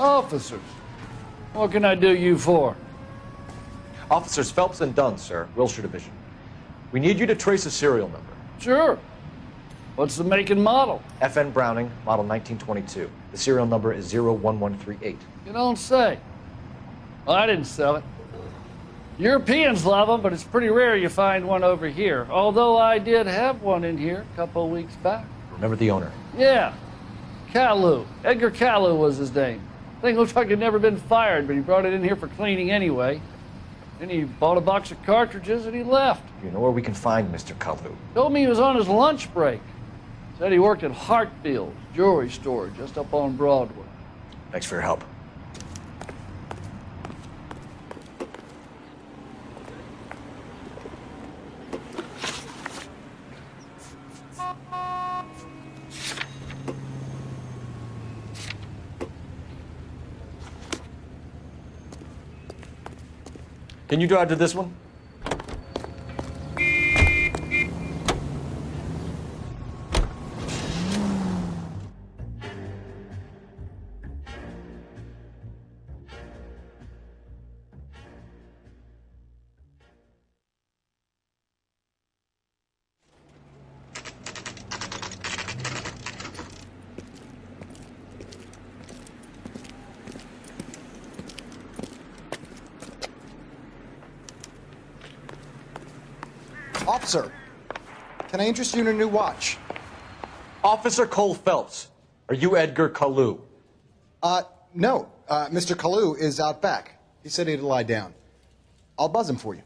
Officers, what can I do you for? Officers Phelps and Dunn, sir, Wilshire Division. We need you to trace a serial number. Sure. What's the make and model? FN Browning, model 1922. The serial number is 01138. You don't say. Well, I didn't sell it. Europeans love them, but it's pretty rare you find one over here. Although I did have one in here a couple of weeks back. Remember the owner? Yeah. Kalu. Edgar Kalu was his name. Thing looks like he'd never been fired, but he brought it in here for cleaning anyway. Then he bought a box of cartridges and he left. You know where we can find Mr. Kalu? Told me he was on his lunch break. Said he worked at Hartfield's jewelry store just up on Broadway. Thanks for your help. Can you drive to this one? Officer, can I interest you in a new watch? Officer Cole Phelps, are you Edgar Kalu? No. Mr. Kalu is out back. He said he'd lie down. I'll buzz him for you.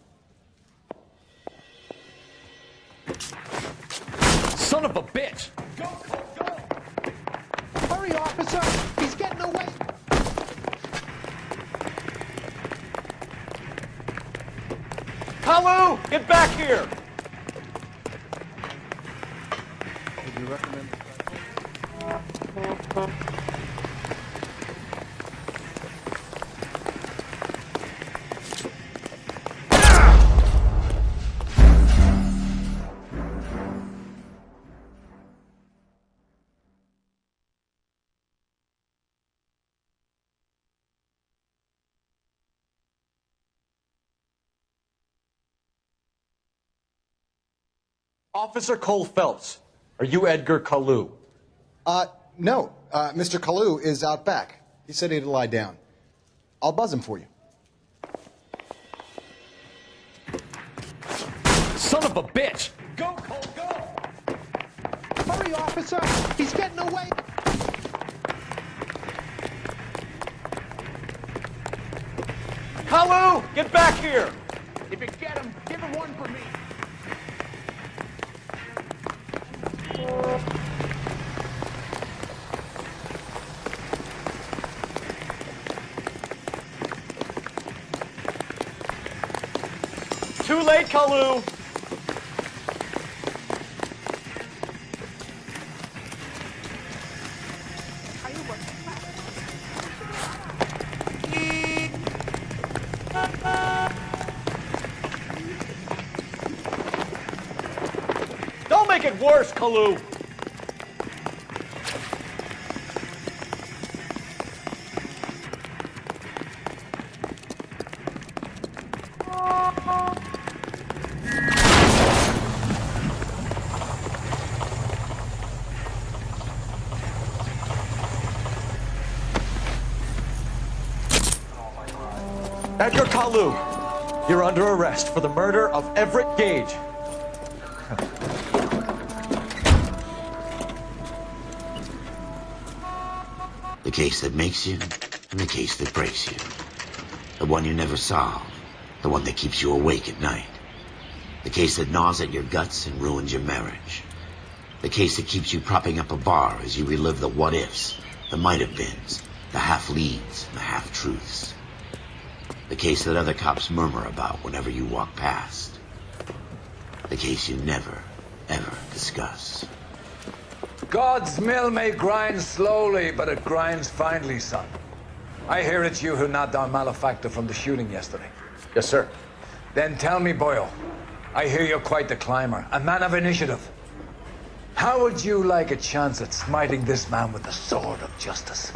Son of a bitch! Go, Cole, go! Hurry, officer! He's getting away! Kalu, get back here! Would you recommend? Officer Cole Phelps, are you Edgar Kalu? No. Mr. Kalu is out back. He said he'd lie down. I'll buzz him for you. Son of a bitch! Go, Cole, go! Hurry, officer! He's getting away! Kalu, get back here! If you get him, give him one for me. Too late, Kalu! Don't make it worse, Kalu! Edgar Kalu, you're under arrest for the murder of Everett Gage. The case that makes you, and the case that breaks you. The one you never solve, the one that keeps you awake at night. The case that gnaws at your guts and ruins your marriage. The case that keeps you propping up a bar as you relive the what-ifs, the might-have-beens, the half-leads, and the half-truths. The case that other cops murmur about whenever you walk past. The case you never, ever discuss. God's mill may grind slowly, but it grinds finely, son. I hear it's you who knocked down Malefactor from the shooting yesterday. Yes, sir. Then tell me, Boyle, I hear you're quite the climber, a man of initiative. How would you like a chance at smiting this man with the sword of justice?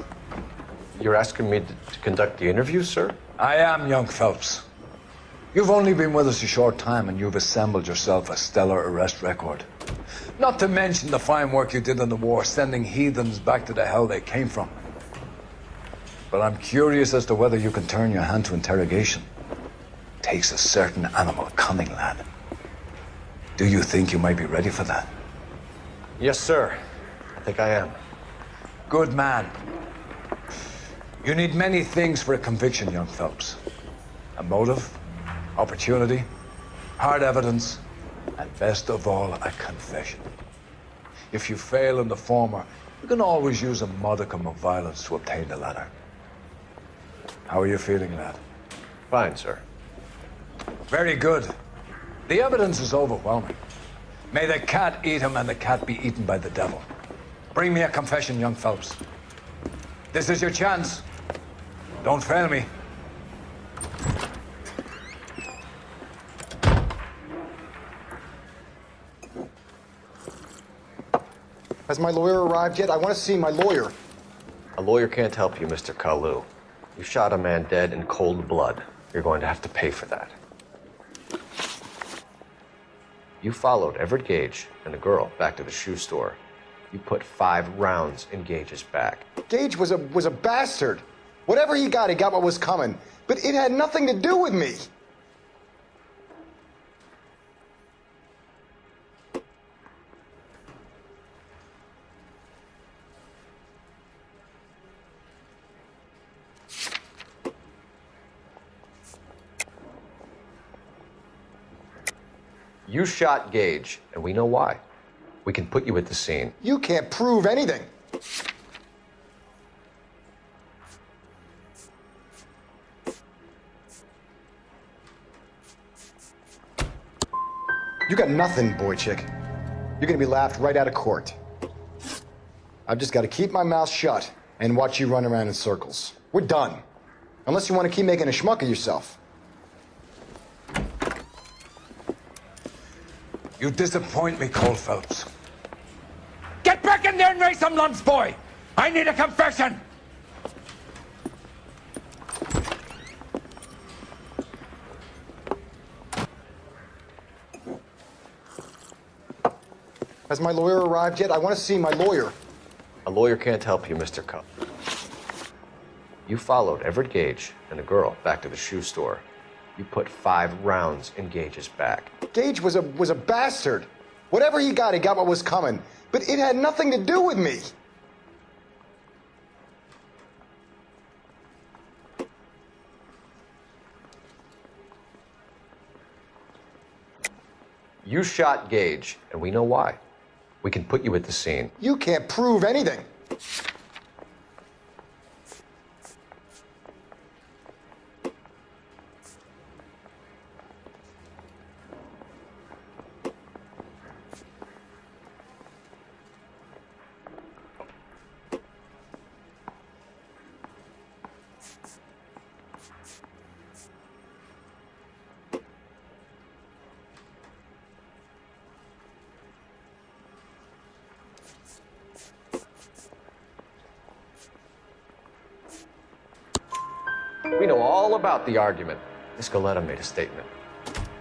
You're asking me to conduct the interview, sir? I am, young Phelps. You've only been with us a short time and you've assembled yourself a stellar arrest record. Not to mention the fine work you did in the war, sending heathens back to the hell they came from. But I'm curious as to whether you can turn your hand to interrogation. Takes a certain animal cunning, lad. Do you think you might be ready for that? Yes, sir. I think I am. Good man. You need many things for a conviction, young Phelps. A motive, opportunity, hard evidence, and best of all, a confession. If you fail in the former, you can always use a modicum of violence to obtain the latter. How are you feeling, lad? Fine, sir. Very good. The evidence is overwhelming. May the cat eat him and the cat be eaten by the devil. Bring me a confession, young Phelps. This is your chance. Don't fail me. Has my lawyer arrived yet? I want to see my lawyer. A lawyer can't help you, Mr. Kalu. You shot a man dead in cold blood. You're going to have to pay for that. You followed Everett Gage and the girl back to the shoe store. You put 5 rounds in Gage's back. Gage was a bastard. Whatever he got what was coming. But it had nothing to do with me. You shot Gage, and we know why. We can put you at the scene. You can't prove anything. You got nothing, boy chick. You're gonna be laughed right out of court. I've just got to keep my mouth shut and watch you run around in circles. We're done. Unless you want to keep making a schmuck of yourself. You disappoint me, Cole Phelps. Get back in there and raise some lumps, boy! I need a confession! Has my lawyer arrived yet? I want to see my lawyer. A lawyer can't help you, Mr. Cup. You followed Everett Gage and the girl back to the shoe store. You put 5 rounds in Gage's back. Gage was a bastard. Whatever he got what was coming. But it had nothing to do with me. You shot Gage, and we know why. We can put you at the scene. You can't prove anything. We know all about the argument. Miss Galetta made a statement.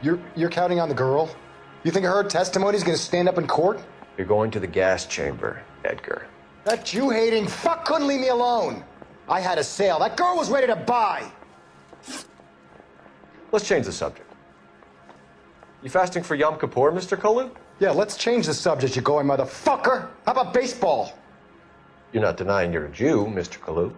You're counting on the girl? You think her testimony's gonna stand up in court? You're going to the gas chamber, Edgar. That Jew-hating fuck couldn't leave me alone. I had a sale. That girl was ready to buy. Let's change the subject. You fasting for Yom Kippur, Mr. Kalu? Yeah, let's change the subject, you going motherfucker. How about baseball? You're not denying you're a Jew, Mr. Kalu.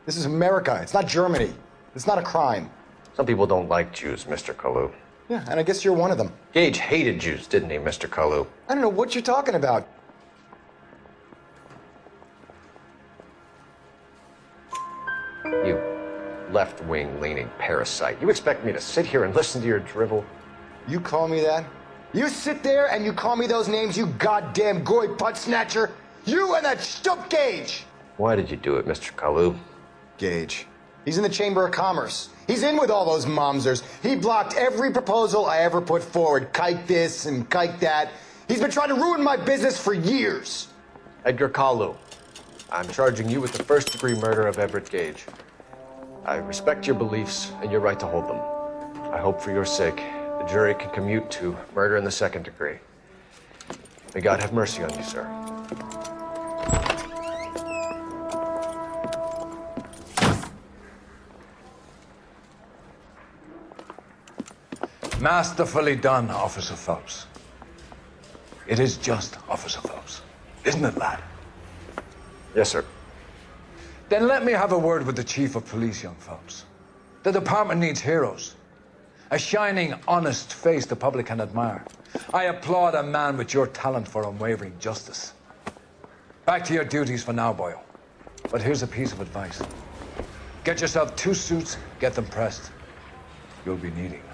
This is America. It's not Germany. It's not a crime. Some people don't like Jews, Mr. Kalu. Yeah, and I guess you're one of them. Gage hated Jews, didn't he, Mr. Kalu? I don't know what you're talking about. You left-wing leaning parasite. You expect me to sit here and listen to your drivel? You call me that? You sit there and you call me those names, you goddamn goy putt snatcher? You and that stump Gage! Why did you do it, Mr. Kalu? Gage. He's in the Chamber of Commerce. He's in with all those momsers. He blocked every proposal I ever put forward. Kike this and kike that. He's been trying to ruin my business for years. Edgar Kalu, I'm charging you with the first-degree murder of Everett Gage. I respect your beliefs and your right to hold them. I hope for your sake the jury can commute to murder in the second degree. May God have mercy on you, sir. Masterfully done, Officer Phelps. It is just Officer Phelps, isn't it, lad? Yes, sir. Then let me have a word with the Chief of Police, young Phelps. The department needs heroes. A shining, honest face the public can admire. I applaud a man with your talent for unwavering justice. Back to your duties for now, Boyle. But here's a piece of advice. Get yourself 2 suits, get them pressed. You'll be needing them.